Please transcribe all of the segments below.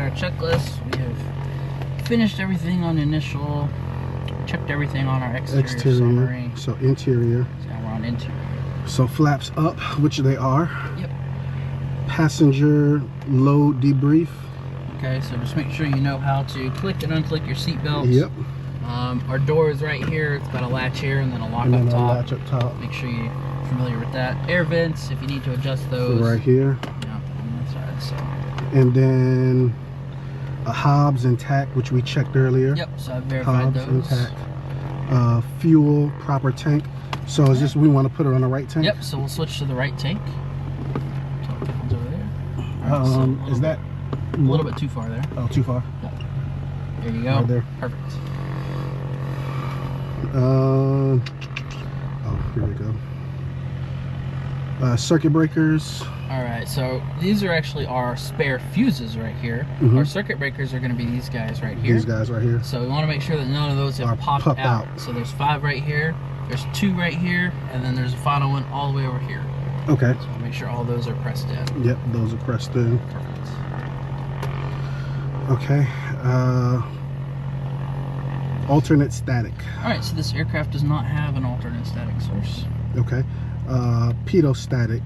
our checklist. We have finished everything on initial, checked everything on our exterior summary. So interior. So now we're on interior. So flaps up, which they are. Yep. Passenger load debrief. Okay, so just make sure you know how to click and unclick your seat belts. Yep. Our door is right here. It's got a latch here and then a lock And then up top. a latch up top. Make sure you're familiar with that. Air vents, if you need to adjust those. Right here. Yeah, on that side. So. And then a hobs intact, which we checked earlier. Yep, so I verified hobs those. Intact. Fuel, proper tank. So is this, we want to put it on the right tank? Yep, so we'll switch to the right tank. So the one's over there. Right, so is that a little bit too far there? Oh, too far? Yep. There you go. Right there. Perfect. Oh, here we go. Circuit breakers. All right, so these are actually our spare fuses right here. Our circuit breakers are going to be these guys right here. These guys right here. So we want to make sure that none of those have popped out. So there's 5 right here, there's 2 right here, and then there's a final one all the way over here. Okay. So we'll make sure all those are pressed in. Yep, those are pressed in. Perfect. Okay. Alternate static. All right, so this aircraft does not have an alternate static source. Okay. Pedostatic.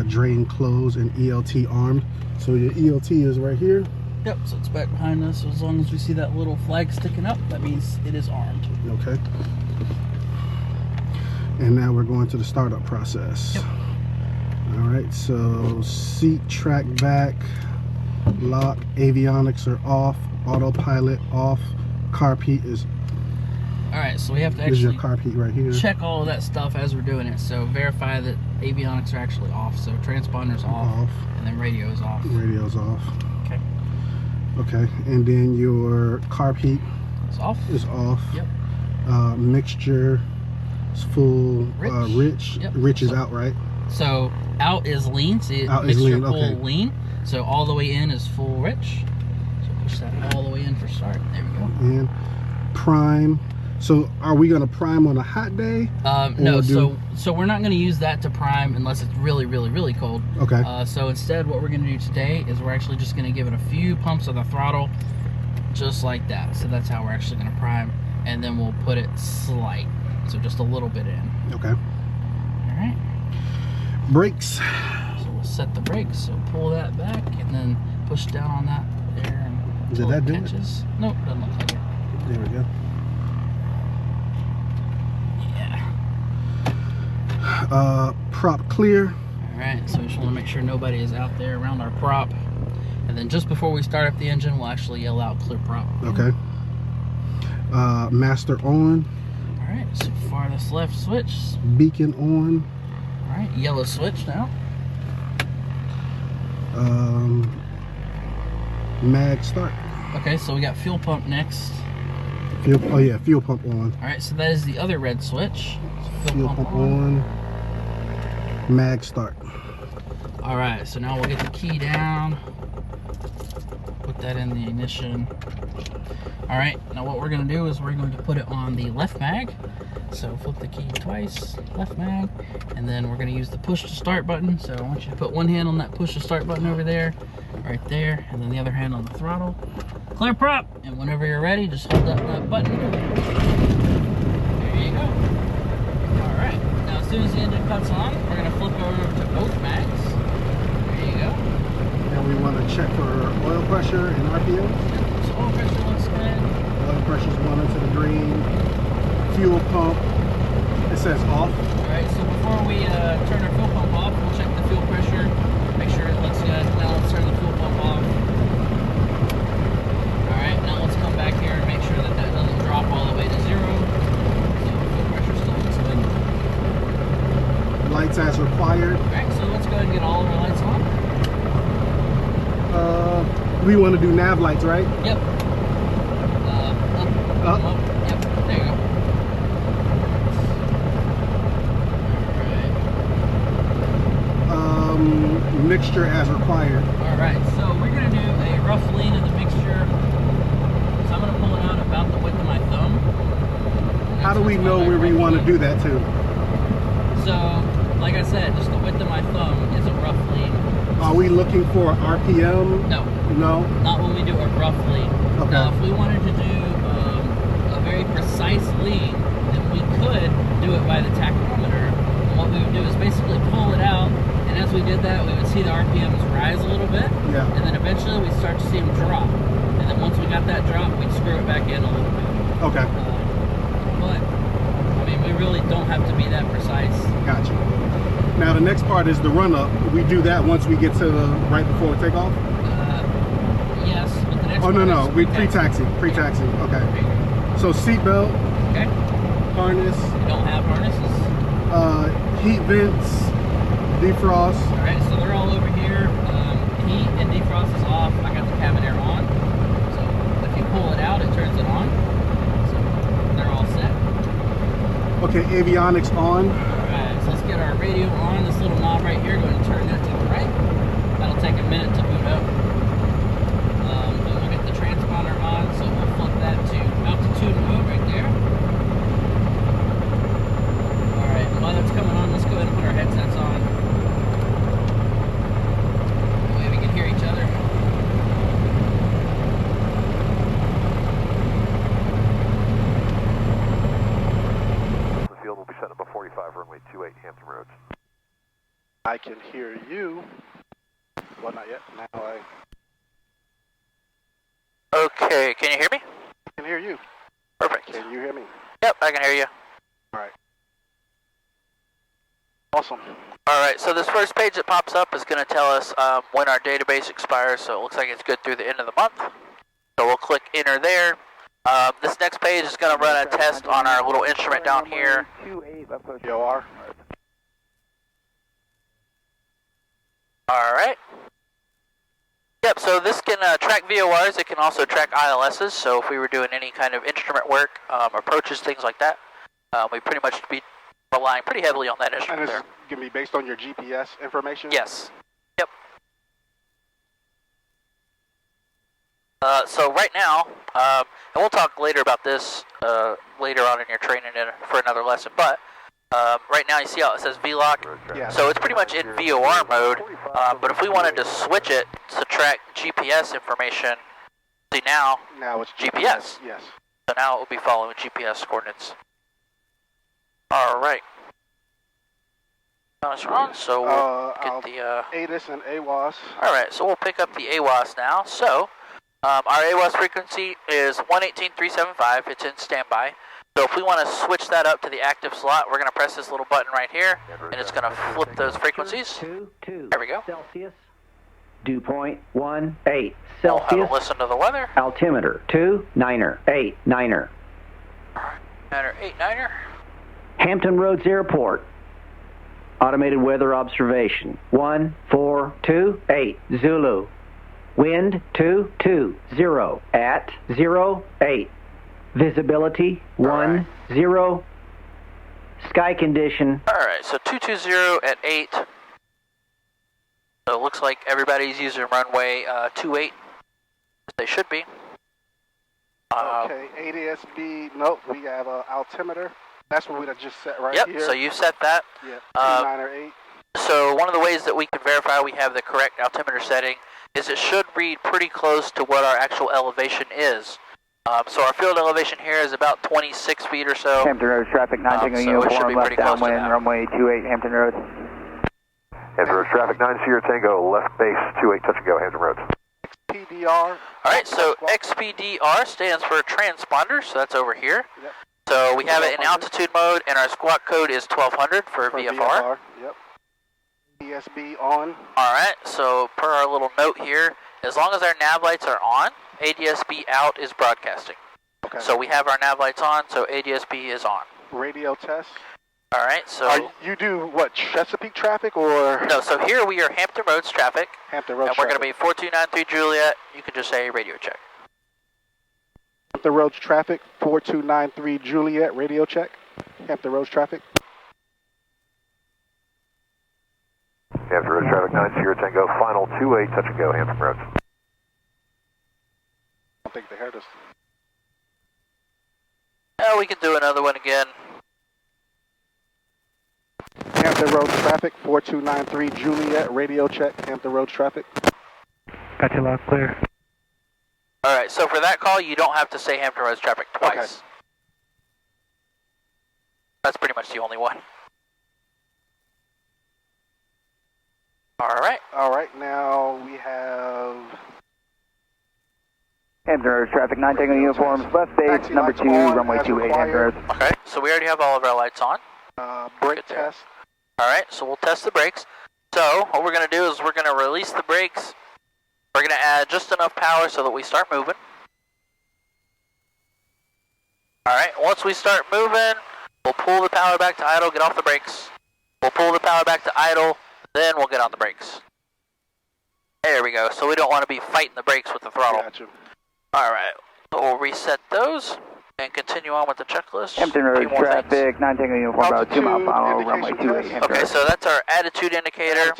Drain closed and ELT armed. So your ELT is right here. Yep, so it's back behind us. So as long as we see that little flag sticking up, that means it is armed. Okay. And now we're going to the startup process. Yep. All right, so seat track back, lock, avionics are off, autopilot off, carb heat is. All right, so we have to This is your actually carb heat right here. check all of that stuff as we're doing it. So verify that avionics are actually off. So transponder's off, and then radio is off. Radio's off. Okay. Okay, and then your carb heat It's off. is off. Yep. Mixture is full. Rich. Yep. Rich is out, right? So out is lean. See, Out is mixture lean, full okay. lean. So all the way in is full rich. So push that all the way in for start. There we go. And prime. So are we gonna prime on a hot day? No, so we're not gonna use that to prime unless it's really, really, really cold. Okay. So instead what we're gonna do today is we're actually just gonna give it a few pumps of the throttle, just like that. So that's how we're actually gonna prime. And then we'll put it slight. So just a little bit in. Okay. All right. Brakes. So we'll set the brakes. So pull that back and then push down on that there. And Did that do it? catches. Nope, doesn't look like it. There we go. Prop clear. All right, so we just want to make sure nobody is out there around our prop. And then just before we start up the engine, we'll actually yell out clear prop. Okay. Master on. All right, so farthest left switch. Beacon on. All right, yellow switch now. Mag start. Okay, so we got fuel pump next. Fuel, oh yeah, fuel pump on. All right, so that is the other red switch. So Fuel pump on. Mag start. All right, so now we'll get the key down. Put that in the ignition. All right, now what we're gonna do is we're going to put it on the left mag. So flip the key twice, left mag, and then we're gonna use the push to start button. So I want you to put one hand on that push to start button over there, right there, and then the other hand on the throttle. Clear prop, and whenever you're ready, just hold up that button. There you go. All right, now as soon as the engine cuts on, we're gonna flip over to both mags. There you go. And we want to check for oil pressure and RPM. So oil pressure looks good. Oil pressure's going into the green. Fuel pump, it says off. All right, so before we turn our fuel pump off, we'll check the fuel pressure, make sure it looks good. Now let's turn the fuel pump off. All right, now let's come back here and make sure that that doesn't drop all the way to 0. So fuel pressure still looks good. Lights as required. All right, so let's go ahead and get all of our lights on. We want to do nav lights, right? Yep. Up. Yep, there you go. All right. Mixture as required. All right, so we're gonna do a rough lean of the mixture. So I'm gonna pull it out about the width of my thumb. How do we know where we want to do that to? So, like I said, just the width of my thumb is a rough lean. Oh, we looking for RPM? No. No? Not when we do it roughly. Okay. Now, if we wanted to do a very precise lead, then we could do it by the tachometer. And what we would do is basically pull it out, and as we did that, we would see the RPMs rise a little bit, Yeah. and then eventually we'd start to see them drop. And then once we got that drop, we'd screw it back in a little bit. Okay. But, I mean, we really don't have to be that precise. Gotcha. Now the next part is the run up. We do that once we get to the right before takeoff? Yes, but the next Oh, part no. is, We pre-taxi. Pre-taxi. Okay. So seatbelt, Okay. harness, We don't have harnesses. heat vents, defrost. Alright, so they're all over here. Heat and defrost is off. I got the cabin air on. So if you pull it out, it turns it on. So they're all set. Okay, avionics on. Alright, so let's get our radio on. This little knob right here, go ahead and turn that to the right. That'll take a minute to boot up. Then we'll get the transponder on, so we'll flip that to altitude mode right there. Alright, while that's coming on, let's go ahead and put our headsets on. That way we can hear each other. The field will be set up at 45, runway 28, Hampton Roads. I can hear you. Well, not yet. Now I Okay, can you hear me? can hear you. Perfect. Can you hear me? Yep, I can hear you. Awesome. Alright, so this first page that pops up is going to tell us when our database expires, so it looks like it's good through the end of the month. So we'll click enter there. This next page is going to run a test on our little instrument down here. VOR. Alright. Yep, so this can track VORs, it can also track ILSs, so if we were doing any kind of instrument work, approaches, things like that, we pretty much be relying pretty heavily on that And instrument it's there. going to be based on your GPS information? Yes. Yep. So right now, and we'll talk later about this later on in your training for another lesson, but right now you see how it says VLOC? Yeah. So it's pretty much in VOR mode, but if we wanted to switch it to track GPS information, see now It's GPS. Yes. So now it will be following GPS coordinates. Alright. That's wrong, so we'll get the... ATIS and AWAS. Alright, so we'll pick up the AWAS now. So, our AWAS frequency is 118.375. It's in standby. So if we want to switch that up to the active slot, we're going to press this little button right here, and it's going to flip those frequencies. There we go. Celsius. Dew point 18 We'll have Celsius. a listen to the weather. Altimeter 29er 89er. 89er. Hampton Roads Airport. Automated weather observation 1428 Zulu. Wind 220 at 08. Visibility 10. Sky condition. Alright, so 220 at 8. So it looks like everybody's using runway 28. They should be. Okay, ADSB, nope, we have altimeter. That's what we just set right Yep, here. so you set that. Yeah, 9 or 8. So one of the ways that we can verify we have the correct altimeter setting is it should read pretty close to what our actual elevation is. So our field elevation here is about 26 feet or so. Hampton Roads traffic, 9 Tango so it should uniform, be left pretty close to downwind, that. runway 28, Hampton Roads. Hampton Roads traffic, 9 Sierra Tango, left base, 28, touch and go, Hampton Roads. PDR. Alright, so XPDR stands for transponder, so that's over here. Yep. So we have it in altitude mode, and our squawk code is 1200 for VFR. Yep. DSB on. Alright, so per our little note here, as long as our nav lights are on, ADSB out is broadcasting. Okay. So we have our nav lights on, so ADSB is on. Radio test. Alright, so... You do what, Chesapeake traffic or? No, so here we are Hampton Roads traffic, Hampton Roads and we're going traffic. to be 4293 Juliet. You can just say radio check. Hampton Roads traffic, 4293 Juliet, radio check. Hampton Roads traffic. Hampton Roads traffic, 9 Sierra Tango, final 28, touch and go, Hampton Roads. I don't think they heard us. We can do another one again. Hampton Hampton Roads traffic, 4293 Juliet, radio check, Hampton Roads traffic. Got you loud, clear. Alright, so for that call, you don't have to say Hampton Roads traffic twice. Okay. That's pretty much the only one. Alright. Alright, now we have... Hampton Roads traffic, 9 Tango uniforms, left base, number 2, runway 28, Hampton Roads. Okay, so we already have all of our lights on. Brake test. Alright, so we'll test the brakes. So, what we're going to do is we're going to release the brakes. We're going to add just enough power so that we start moving. Alright, once we start moving, we'll pull the power back to idle, get off the brakes. We'll pull the power back to idle, then we'll get on the brakes. There we go, so we don't want to be fighting the brakes with the throttle. Gotcha. Alright, so we'll reset those and continue on with the checklist. Hampton Roads traffic, 9 Tango uniform, about 2 mile final, runway 28, Hampton Okay, Roads. so that's our attitude indicator.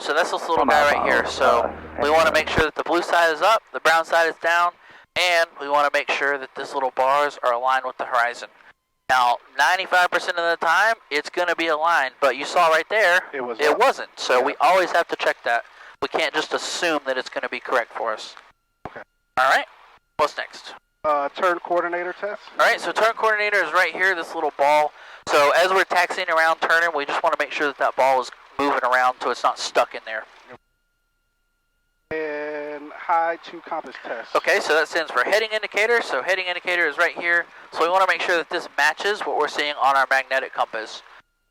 So that's this little guy right here. So we want to make sure that the blue side is up, the brown side is down, and we want to make sure that this little bars are aligned with the horizon. Now, 95% of the time, it's going to be aligned, but you saw right there, it wasn't. So we always have to check that. We can't just assume that it's going to be correct for us. Okay. Alright, what's next? Turn coordinator test. Alright, so turn coordinator is right here, this little ball. So as we're taxiing around turning, we just want to make sure that that ball is moving around so it's not stuck in there. And high to compass test. Okay, so that stands for heading indicator. So heading indicator is right here. So we want to make sure that this matches what we're seeing on our magnetic compass.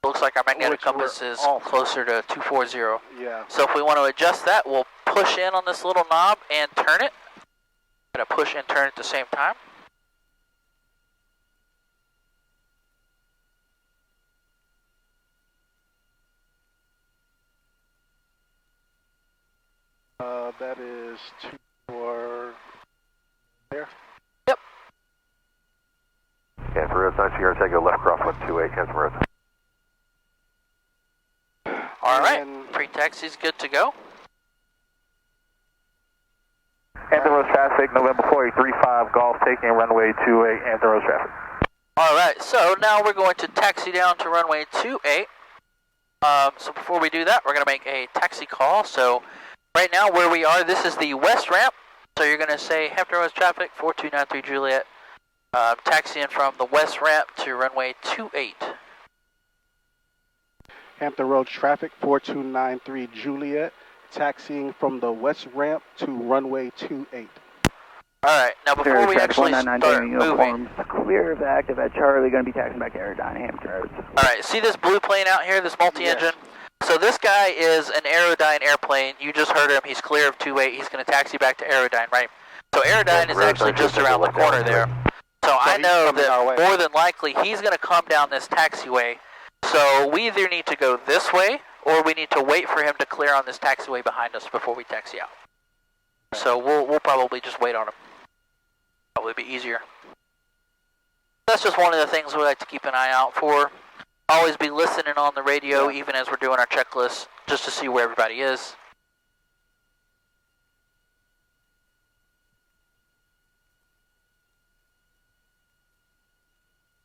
Looks like our magnetic compass is closer to 240. Yeah. So if we want to adjust that, we'll push in on this little knob and turn it. Gonna push and turn at the same time. That is 2 there. Yep. Hampton Roads 9 Sierra Tango left crosswind 28 Hampton Roads. Alright, pre-taxi's good to go. Hampton Roads traffic, November 4835 Golf taking runway 28 Hampton Roads traffic. Alright, so now we're going to taxi down to runway 28. So before we do that, we're going to make a taxi call. So right now where we are, this is the west ramp. So you're going to say Hampton Roads traffic, 4293 Juliet. Taxiing from the west ramp to runway 28. Hampton Roads traffic, 4293 Juliet. Taxiing from the west ramp to runway 28. Alright, now before we actually start moving. Clear of active at Charlie, going to be taxiing back to Aerodyne, Hampton Roads. Alright, see this blue plane out here, this multi-engine? Yes. So this guy is an Aerodyne airplane. You just heard him, he's clear of 28. He's going to taxi back to Aerodyne, right? So Aerodyne is actually just around the corner there. So I know that more than likely he's going to come down this taxiway. So we either need to go this way, or we need to wait for him to clear on this taxiway behind us before we taxi out. So we'll probably just wait on him. Probably be easier. That's just one of the things we like to keep an eye out for. Always be listening on the radio, even as we're doing our checklist, just to see where everybody is.